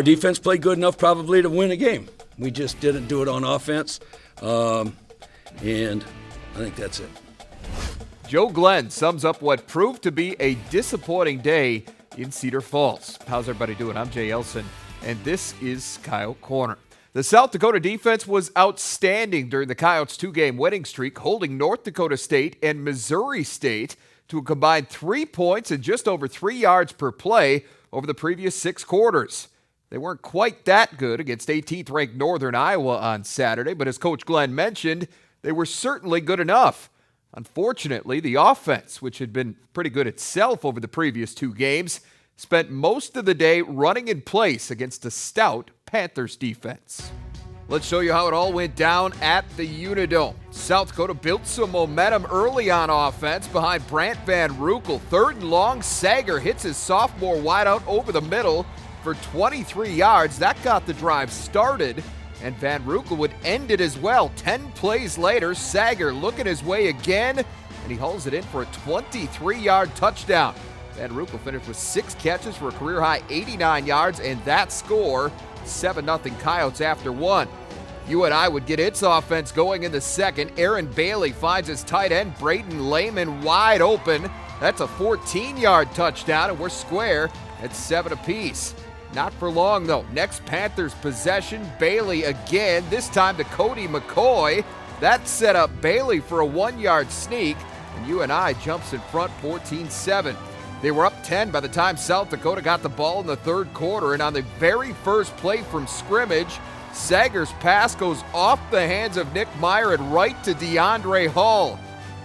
our defense played good enough probably to win a game. We just didn't do it on offense, and I think that's it. Joe Glenn sums up what proved to be a disappointing day in Cedar Falls. How's everybody doing? I'm Jay Elsen, and this is Coyote Corner. The South Dakota defense was outstanding during the Coyotes' 2-game winning streak, holding North Dakota State and Missouri State to a combined 3 points and just over 3 yards per play over the previous 6 quarters. They weren't quite that good against 18th-ranked Northern Iowa on Saturday, but as Coach Glenn mentioned, they were certainly good enough. Unfortunately, the offense, which had been pretty good itself over the previous 2 games, spent most of the day running in place against a stout Panthers defense. Let's show you how it all went down at the Unidome. South Dakota built some momentum early on offense behind Brant Van Rukel. 3rd and long, Sager hits his sophomore wideout over the middle for 23 yards. That got the drive started, and Van Rukel would end it as well. 10 plays later, Sager looking his way again, and he hauls it in for a 23-yard touchdown. Van Rukel finished with 6 catches for a career-high 89 yards, and that score, 7-0 Coyotes after 1. UNI would get its offense going in the second. Aaron Bailey finds his tight end, Braden Lehman, wide open. That's a 14-yard touchdown, and we're square at 7 apiece. Not for long, though. Next Panthers possession, Bailey again, this time to Cody McCoy. That set up Bailey for a 1-yard sneak, and UNI jumps in front 14-7. They were up 10 by the time South Dakota got the ball in the 3rd quarter, and on the very first play from scrimmage, Sager's pass goes off the hands of Nick Meyer and right to DeAndre Hall.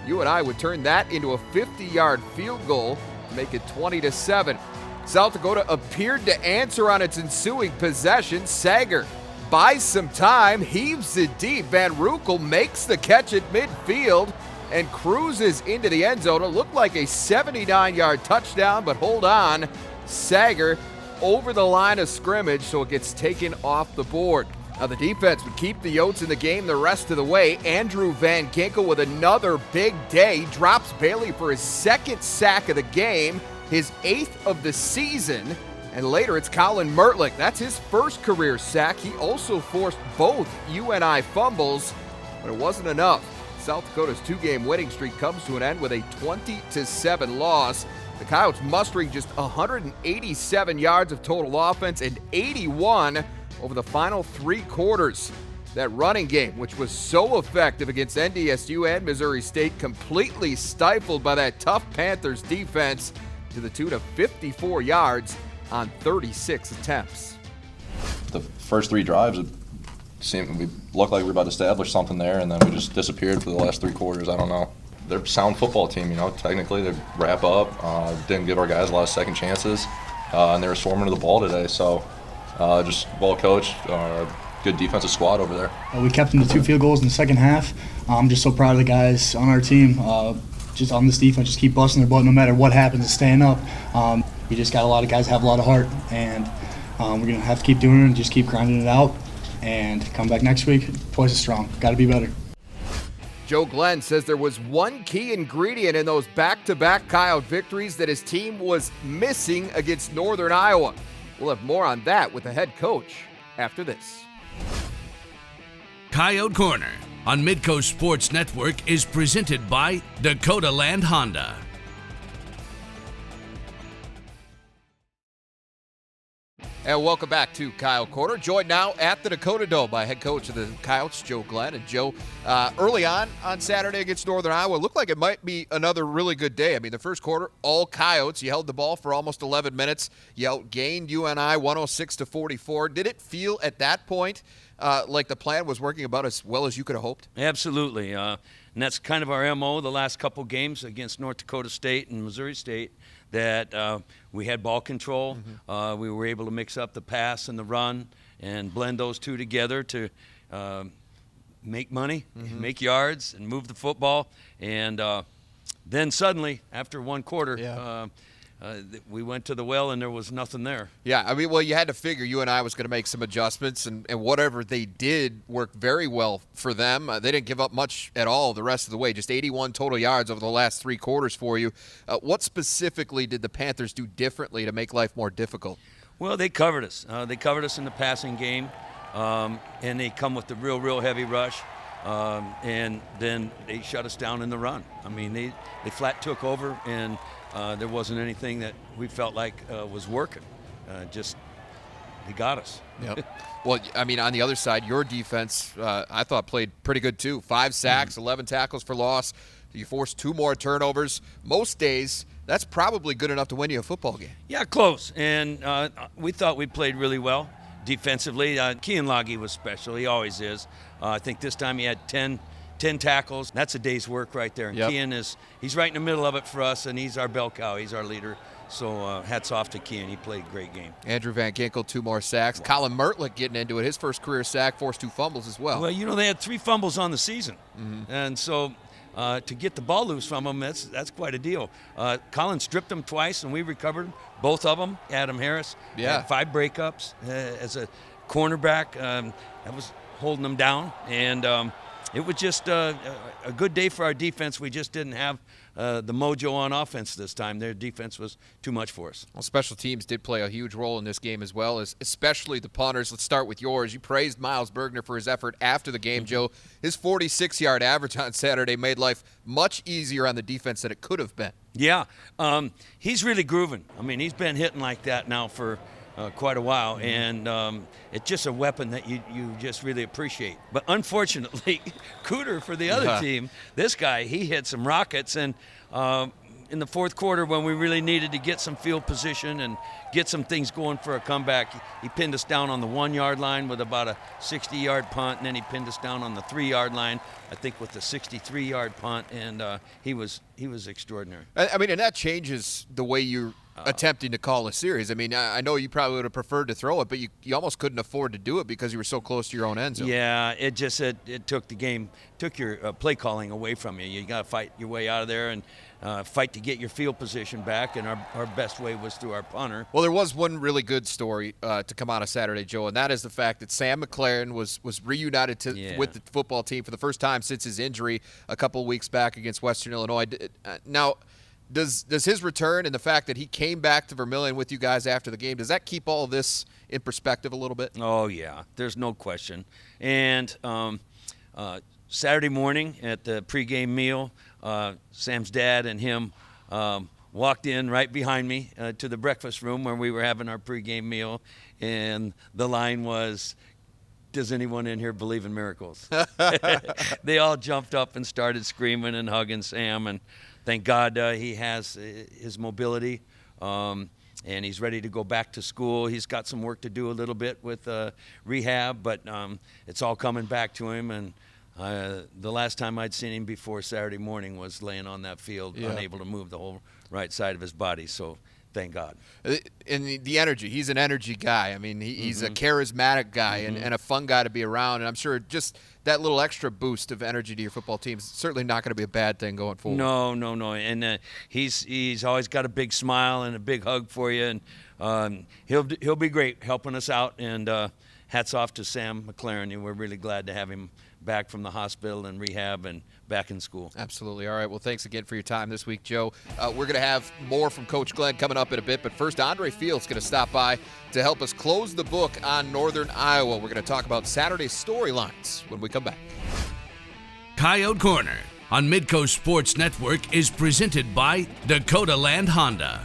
UNI would turn that into a 50-yard field goal to make it 20-7. South Dakota appeared to answer on its ensuing possession. Sager buys some time, heaves it deep. Van Rukel makes the catch at midfield and cruises into the end zone. It looked like a 79-yard touchdown, but hold on. Sager over the line of scrimmage, so it gets taken off the board. Now the defense would keep the Yotes in the game the rest of the way. Andrew Van Ginkel with another big day. Drops Bailey for his 2nd sack of the game, his 8th of the season. And later it's Colin Mertlich. That's his 1st career sack. He also forced both UNI fumbles, but it wasn't enough. South Dakota's 2-game winning streak comes to an end with a 20-7 loss. The Coyotes mustering just 187 yards of total offense and 81 over the final 3 quarters. That running game, which was so effective against NDSU and Missouri State, completely stifled by that tough Panthers defense to the tune of 54 yards on 36 attempts. The first 3 drives, we looked like we were about to establish something there, and then we just disappeared for the last 3 quarters. I don't know. They're a sound football team, technically they wrap up, didn't give our guys a lot of second chances, and they were swarming to the ball today, so just well coached, good defensive squad over there. We kept them to 2 field goals in the second half. I'm just so proud of the guys on our team, just on this defense, just keep busting their butt no matter what happens and staying up. We just got a lot of guys have a lot of heart, and we're going to have to keep doing it and just keep grinding it out and come back next week twice as strong. Got to be better. Joe Glenn says there was one key ingredient in those back-to-back Coyote victories that his team was missing against Northern Iowa. We'll have more on that with the head coach after this. Coyote Corner on Midco Sports Network is presented by Dakota Land Honda. And welcome back to Coyote Corner. Joined now at the Dakota Dome by head coach of the Coyotes, Joe Glenn. And Joe, early on Saturday against Northern Iowa, looked like it might be another really good day. I mean, the first quarter, all Coyotes. You held the ball for almost 11 minutes. You outgained UNI 106-44. Did it feel at that point like the plan was working about as well as you could have hoped? Absolutely. And that's kind of our MO the last couple games against North Dakota State and Missouri State, that we had ball control. Mm-hmm. We were able to mix up the pass and the run and blend those two together to make money, mm-hmm. make yards, and move the football. And then suddenly, after one quarter, we went to the well and there was nothing there. Yeah, I mean, well, you had to figure UNI was going to make some adjustments, and whatever they did worked very well for them. They didn't give up much at all the rest of the way, just 81 total yards over the last 3 quarters for you. What specifically did the Panthers do differently to make life more difficult? Well, they covered us. They covered us in the passing game, and they come with the real heavy rush, and then they shut us down in the run. I mean, they flat took over, and there wasn't anything that we felt like was working. Just they got us. Yep. Well, I mean, on the other side, your defense, I thought played pretty good too. 5 sacks, 11 tackles for loss. You forced 2 more turnovers. Most days, that's probably good enough to win you a football game. Yeah, close. And we thought we played really well defensively. Kean Loggy was special. He always is. I think this time he had 10 tackles. That's a day's work right there. And Yep. Kean he's right in the middle of it for us, and he's our bell cow. He's our leader. So hats off to Kean. He played a great game. Andrew Van Ginkel, 2 more sacks. Colin Mertlick getting into it. His first career sack, forced 2 fumbles as well. Well, you know, they had 3 fumbles on the season. And so to get the ball loose from them, that's quite a deal. Colin stripped them twice, and we recovered both of them. Adam Harris had 5 breakups as a cornerback. That was holding them down. And it was just a good day for our defense. We just didn't have the mojo on offense this time. Their defense was too much for us. Well, special teams did play a huge role in this game as well, especially the punters. Let's start with yours. You praised Miles Bergner for his effort after the game, Joe. His 46-yard average on Saturday made life much easier on the defense than it could have been. Yeah, he's really grooving. I mean, he's been hitting like that now for quite a while, and it's just a weapon that you just really appreciate. But unfortunately, Cooter for the other team, this guy, he hit some rockets, and in the fourth quarter when we really needed to get some field position and get some things going for a comeback, he pinned us down on the 1-yard line with about a 60-yard punt, and then he pinned us down on the 3-yard line, I think with a 63-yard punt, and he was extraordinary. I mean, and that changes the way you're attempting to call a series. I mean, I know you probably would have preferred to throw it, but you almost couldn't afford to do it because you were so close to your own end zone. Yeah, it just it took the game, took your play calling away from you. You got to fight your way out of there and fight to get your field position back, and our best way was through our punter. Well, there was one really good story to come out of Saturday, Joe, and that is the fact that Sam McLaren was reunited with the football team for the first time since his injury a couple of weeks back against Western Illinois. Now, does his return and the fact that he came back to Vermillion with you guys after the game, does that keep all of this in perspective a little bit? Oh, yeah. There's no question. And Saturday morning at the pregame meal, Sam's dad and him walked in right behind me to the breakfast room where we were having our pregame meal, and the line was, "Does anyone in here believe in miracles?" They all jumped up and started screaming and hugging Sam, and thank God he has his mobility, and he's ready to go back to school. He's got some work to do a little bit with rehab, but it's all coming back to him. And the last time I'd seen him before Saturday morning was laying on that field, unable to move the whole right side of his body. So thank God. And the energy, he's an energy guy. I mean, he's a charismatic guy and a fun guy to be around. And I'm sure just that little extra boost of energy to your football team is certainly not going to be a bad thing going forward. No. And he's always got a big smile and a big hug for you. And he'll be great helping us out. And hats off to Sam McLaren. And we're really glad to have him back from the hospital and rehab and back in school. Absolutely. All right. Well, thanks again for your time this week, Joe. We're going to have more from Coach Glenn coming up in a bit, but first, Andre Field's going to stop by to help us close the book on Northern Iowa. We're going to talk about Saturday's storylines when we come back. Coyote Corner on Midco Sports Network is presented by Dakota Land Honda.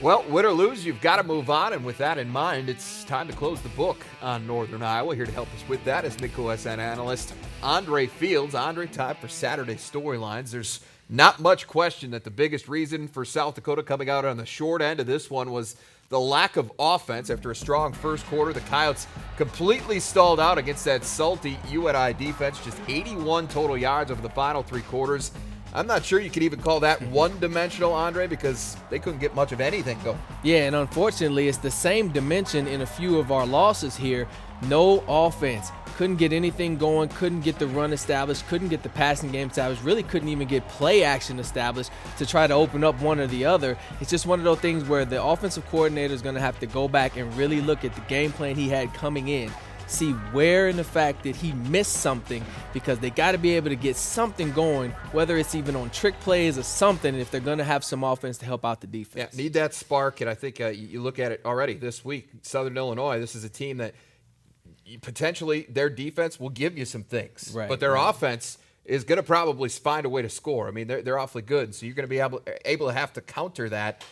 Well, win or lose, you've got to move on, and with that in mind, it's time to close the book on Northern Iowa. Here to help us with that is Midco SN analyst Andre Fields. Andre, time for Saturday's storylines. There's not much question that the biggest reason for South Dakota coming out on the short end of this one was the lack of offense. After a strong first quarter, the Coyotes completely stalled out against that salty UNI defense, just 81 total yards over the final 3 quarters. I'm not sure you could even call that one-dimensional, Andre, because they couldn't get much of anything going. Yeah, and unfortunately, it's the same dimension in a few of our losses here. No offense. Couldn't get anything going, couldn't get the run established, couldn't get the passing game established, really couldn't even get play action established to try to open up one or the other. It's just one of those things where the offensive coordinator is going to have to go back and really look at the game plan he had coming in. see where in the fact that he missed something, because they got to be able to get something going, whether it's even on trick plays or something, if they're going to have some offense to help out the defense. Yeah, need that spark, and I think you look at it already this week. Southern Illinois, this is a team that potentially their defense will give you some things, right, but their offense is going to probably find a way to score. I mean, they're awfully good, so you're going to be able to have to counter that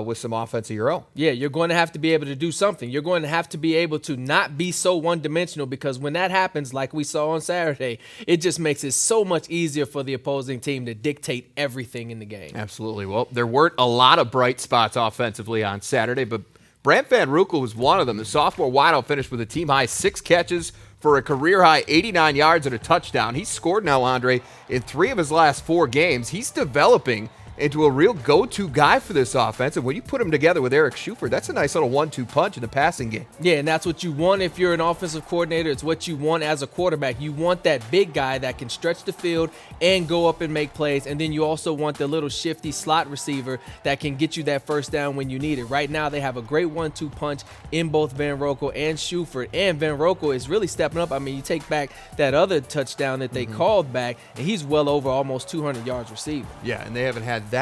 with some offense of your own. Yeah, you're going to have to be able to do something. You're going to have to be able to not be so one-dimensional, because when that happens, like we saw on Saturday, it just makes it so much easier for the opposing team to dictate everything in the game. Absolutely. Well, there weren't a lot of bright spots offensively on Saturday, but Brant Van Roekel was one of them. The sophomore wideout finished with a team-high 6 catches for a career-high 89 yards and a touchdown. He's scored now, Andre, in 3 of his last 4 games. He's developing into a real go-to guy for this offense, and when you put him together with Eric Schufert, that's a nice little 1-2 punch in the passing game. Yeah, and that's what you want if you're an offensive coordinator. It's what you want as a quarterback. You want that big guy that can stretch the field and go up and make plays, and then you also want the little shifty slot receiver that can get you that first down when you need it. Right now, they have a great 1-2 punch in both Van Roekel and Schufert, and Van Roekel is really stepping up. I mean, you take back that other touchdown that they called back, and he's well over almost 200 yards receiving. Yeah, and they haven't had the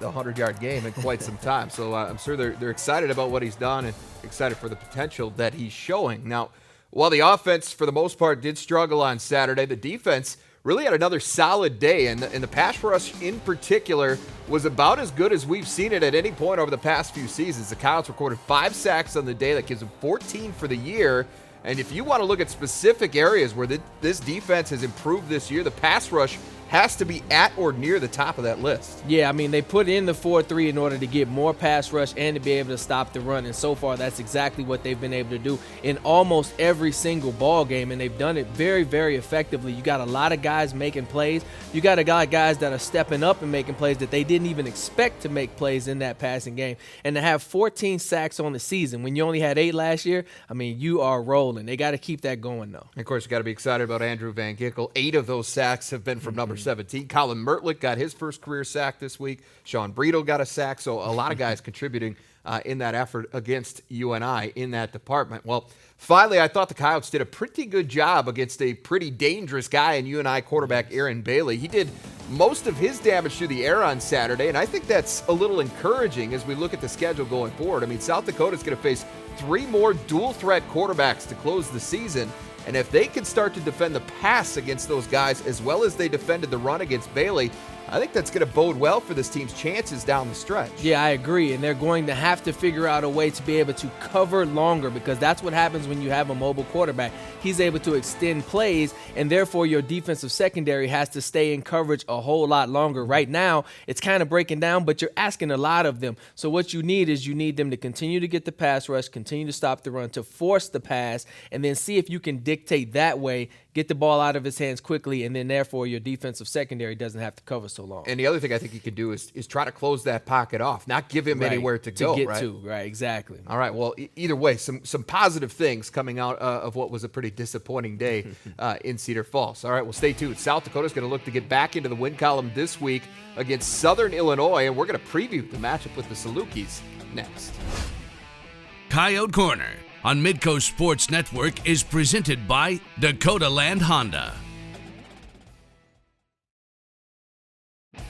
100-yard game in quite some time. So I'm sure they're excited about what he's done and excited for the potential that he's showing. Now, while the offense, for the most part, did struggle on Saturday, the defense really had another solid day, and the pass rush in particular was about as good as we've seen it at any point over the past few seasons. The Coyotes recorded 5 sacks on the day. That gives them 14 for the year. And if you want to look at specific areas where this defense has improved this year, the pass rush has to be at or near the top of that list. Yeah, I mean, they put in the 4-3 in order to get more pass rush and to be able to stop the run, and so far that's exactly what they've been able to do in almost every single ball game, and they've done it very, very effectively. You got a lot of guys making plays. You got a lot of guys that are stepping up and making plays that they didn't even expect to make plays in that passing game, and to have 14 sacks on the season when you only had 8 last year, I mean, you are rolling. They got to keep that going, though. And of course, you got to be excited about Andrew Van Ginkel. 8 of those sacks have been from number 17. Colin Mertlick got his first career sack this week. Sean Brito got a sack. So a lot of guys contributing in that effort against UNI in that department. Well, finally, I thought the Coyotes did a pretty good job against a pretty dangerous guy in UNI quarterback Aaron Bailey. He did most of his damage through the air on Saturday, and I think that's a little encouraging as we look at the schedule going forward. I mean, South Dakota's going to face 3 more dual-threat quarterbacks to close the season. And if they can start to defend the pass against those guys as well as they defended the run against Bailey, I think that's going to bode well for this team's chances down the stretch. Yeah, I agree, and they're going to have to figure out a way to be able to cover longer, because that's what happens when you have a mobile quarterback. He's able to extend plays, and therefore your defensive secondary has to stay in coverage a whole lot longer. Right now, it's kind of breaking down, but you're asking a lot of them. So what you need is you need them to continue to get the pass rush, continue to stop the run, to force the pass, and then see if you can dictate that way, get the ball out of his hands quickly, and then therefore your defensive secondary doesn't have to cover so long. And the other thing I think he could do is try to close that pocket off, not give him anywhere to go. Get to, right, exactly. All right, well, either way, some positive things coming out of what was a pretty disappointing day in Cedar Falls. All right, well, stay tuned. South Dakota's going to look to get back into the win column this week against Southern Illinois, and we're going to preview the matchup with the Salukis next. Coyote Corner on Midco Sports Network is presented by Dakota Land Honda.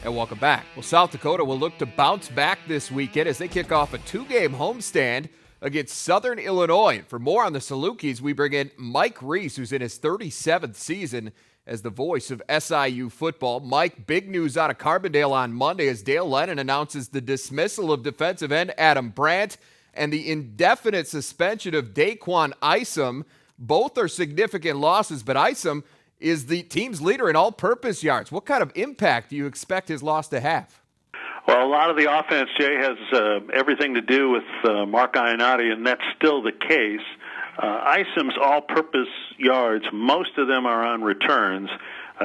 And welcome back. Well, South Dakota will look to bounce back this weekend as they kick off a 2-game homestand against Southern Illinois. And for more on the Salukis, we bring in Mike Reese, who's in his 37th season as the voice of SIU football. Mike, big news out of Carbondale on Monday as Dale Lennon announces the dismissal of defensive end Adam Brandt and the indefinite suspension of Daquan Isom. Both are significant losses, but Isom is the team's leader in all-purpose yards. What kind of impact do you expect his loss to have? Well, a lot of the offense, Jay, has everything to do with Mark Ionati, and that's still the case. Isom's all-purpose yards, most of them are on returns.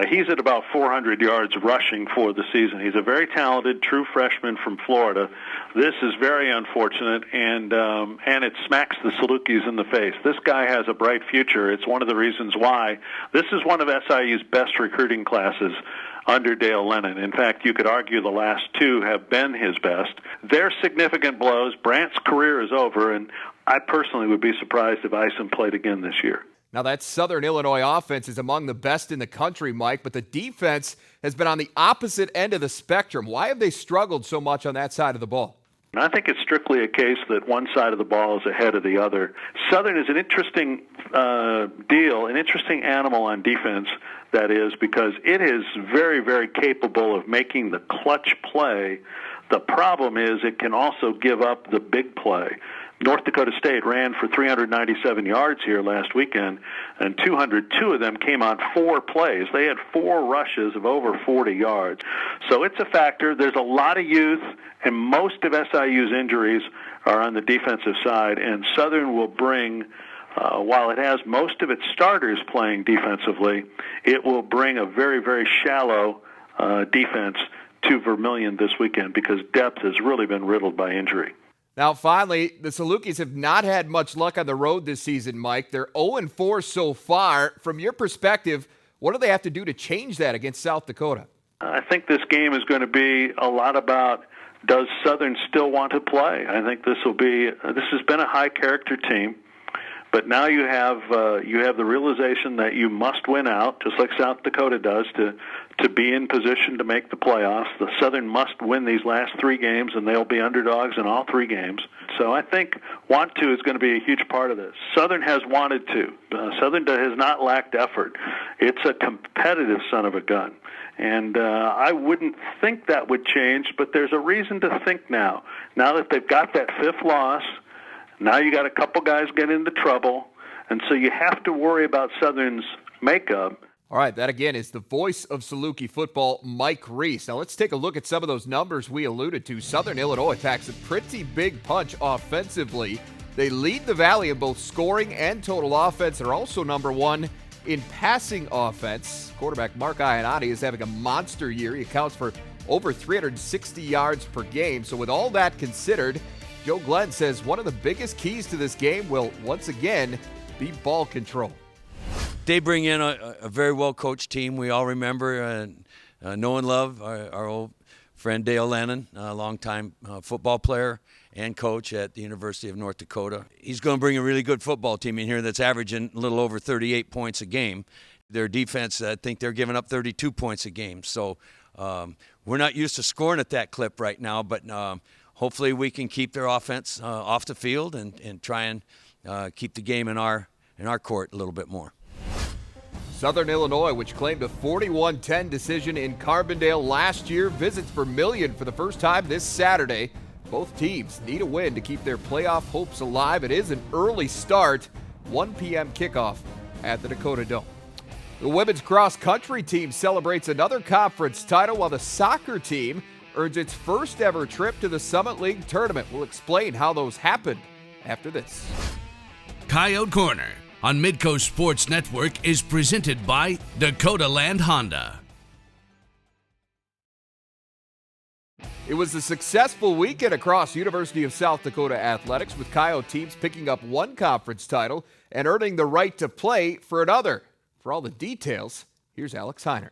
He's at about 400 yards rushing for the season. He's a very talented, true freshman from Florida. This is very unfortunate, and it smacks the Salukis in the face. This guy has a bright future. It's one of the reasons why this is one of SIU's best recruiting classes under Dale Lennon. In fact, you could argue the last 2 have been his best. They're significant blows. Brandt's career is over, and I personally would be surprised if Isom played again this year. Now, that Southern Illinois offense is among the best in the country, Mike, but the defense has been on the opposite end of the spectrum. Why have they struggled so much on that side of the ball? I think it's strictly a case that one side of the ball is ahead of the other. Southern is an interesting deal, an interesting animal on defense, that is, because it is very, very capable of making the clutch play. The problem is it can also give up the big play. North Dakota State ran for 397 yards here last weekend, and 202 of them came on 4 plays. They had 4 rushes of over 40 yards. So it's a factor. There's a lot of youth, and most of SIU's injuries are on the defensive side, and Southern will bring, while it has most of its starters playing defensively, it will bring a very, very shallow defense to Vermilion this weekend because depth has really been riddled by injury. Now, finally, the Salukis have not had much luck on the road this season, Mike. They're 0-4 so far. From your perspective, what do they have to do to change that against South Dakota? I think this game is going to be a lot about, does Southern still want to play? I think this has been a high-character team, but now you have the realization that you must win out, just like South Dakota does, to be in position to make the playoffs. The Southern must win these last 3 games, and they'll be underdogs in all 3 games. So I think want to is going to be a huge part of this. Southern has wanted to. Southern has not lacked effort. It's a competitive son of a gun. And I wouldn't think that would change, but there's a reason to think now. Now that they've got that 5th loss, now you got a couple guys getting into trouble, and so you have to worry about Southern's makeup. All right, that again is the voice of Saluki football, Mike Reese. Now let's take a look at some of those numbers we alluded to. Southern Illinois packs a pretty big punch offensively. They lead the Valley in both scoring and total offense. They're also number 1 in passing offense. Quarterback Mark Ionati is having a monster year. He accounts for over 360 yards per game. So with all that considered, Joe Glenn says one of the biggest keys to this game will once again be ball control. They bring in a very well-coached team. We all remember, know and love our old friend Dale Lennon, a longtime football player and coach at the University of North Dakota. He's going to bring a really good football team in here that's averaging a little over 38 points a game. Their defense, I think they're giving up 32 points a game. So we're not used to scoring at that clip right now, but hopefully we can keep their offense off the field and try and keep the game in our court a little bit more. Southern Illinois, which claimed a 41-10 decision in Carbondale last year, visits Vermilion for the first time this Saturday. Both teams need a win to keep their playoff hopes alive. It is an early start, 1 p.m. kickoff at the Dakota Dome. The women's cross-country team celebrates another conference title, while the soccer team earns its first ever trip to the Summit League tournament. We'll explain how those happened after this. Coyote Corner on Midco Sports Network is presented by Dakota Land Honda. It was a successful weekend across University of South Dakota athletics, with Coyote teams picking up 1 conference title and earning the right to play for another. For all the details, here's Alex Heiner.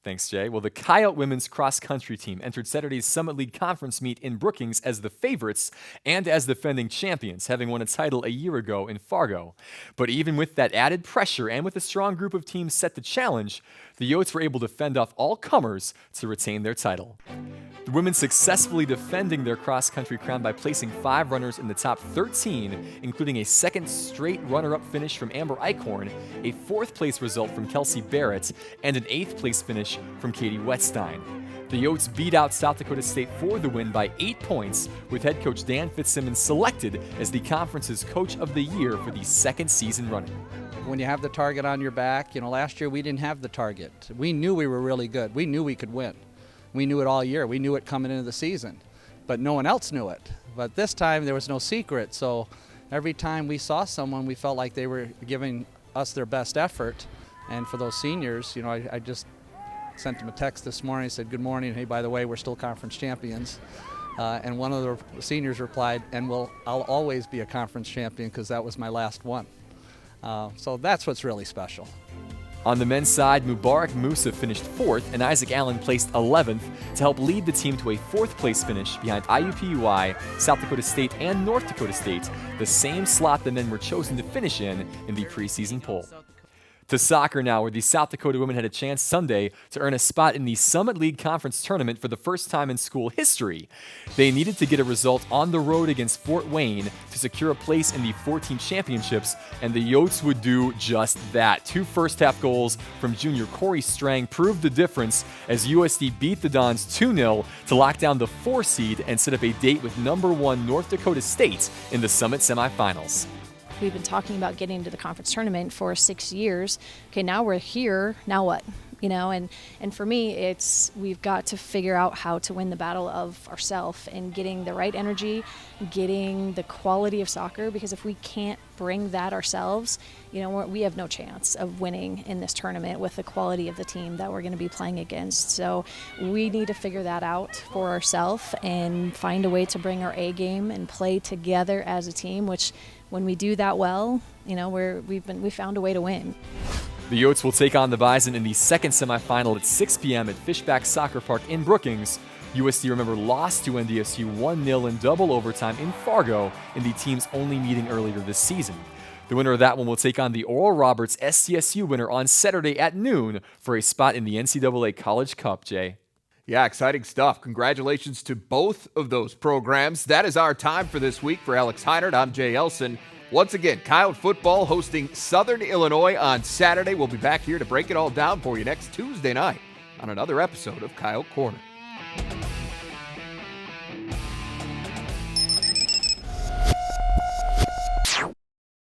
Thanks, Jay. Well, the Coyote women's cross-country team entered Saturday's Summit League Conference meet in Brookings as the favorites and as defending champions, having won a title a year ago in Fargo. But even with that added pressure and with a strong group of teams set to challenge, the Yotes were able to fend off all comers to retain their title. The women successfully defending their cross-country crown by placing 5 runners in the top 13, including a 2nd straight runner-up finish from Amber Eichhorn, a 4th place result from Kelsey Barrett, and an 8th place finish from Katie Wetstein. The Yotes beat out South Dakota State for the win by 8 points, with head coach Dan Fitzsimmons selected as the conference's coach of the year for the 2nd season running. When you have the target on your back, last year we didn't have the target. We knew we were really good. We knew we could win. We knew it all year. We knew it coming into the season, but no one else knew it. But this time there was no secret, so every time we saw someone, we felt like they were giving us their best effort. And for those seniors, I just sent them a text this morning. I said, good morning. Hey, by the way, we're still conference champions. And one of the seniors replied, and I'll always be a conference champion because that was my last one. So that's what's really special. On the men's side, Mubarak Musa finished 4th and Isaac Allen placed 11th to help lead the team to a 4th-place finish behind IUPUI, South Dakota State, and North Dakota State, the same slot the men were chosen to finish in the preseason poll. To soccer now, where the South Dakota women had a chance Sunday to earn a spot in the Summit League Conference Tournament for the first time in school history. They needed to get a result on the road against Fort Wayne to secure a place in the 14 championships, and the Yotes would do just that. 2 first-half goals from junior Corey Strang proved the difference as USD beat the Dons 2-0 to lock down the 4 seed and set up a date with number 1 North Dakota State in the Summit semifinals. We've been talking about getting to the conference tournament for 6 years. Okay, now we're here. Now what? And for me, we've got to figure out how to win the battle of ourselves and getting the right energy, getting the quality of soccer, because if we can't bring that ourselves, we have no chance of winning in this tournament with the quality of the team that we're going to be playing against. So we need to figure that out for ourselves and find a way to bring our A game and play together as a team, which when we do that well, we found a way to win. The Yotes will take on the Bison in the second semifinal at 6 p.m. at Fishback Soccer Park in Brookings. USD, remember, lost to NDSU 1-0 in double overtime in Fargo in the team's only meeting earlier this season. The winner of that one will take on the Oral Roberts SCSU winner on Saturday at noon for a spot in the NCAA College Cup, Jay. Yeah, exciting stuff. Congratulations to both of those programs. That is our time for this week. For Alex Heinert, I'm Jay Elsen. Once again, Coyote football hosting Southern Illinois on Saturday. We'll be back here to break it all down for you next Tuesday night on another episode of Coyote Corner.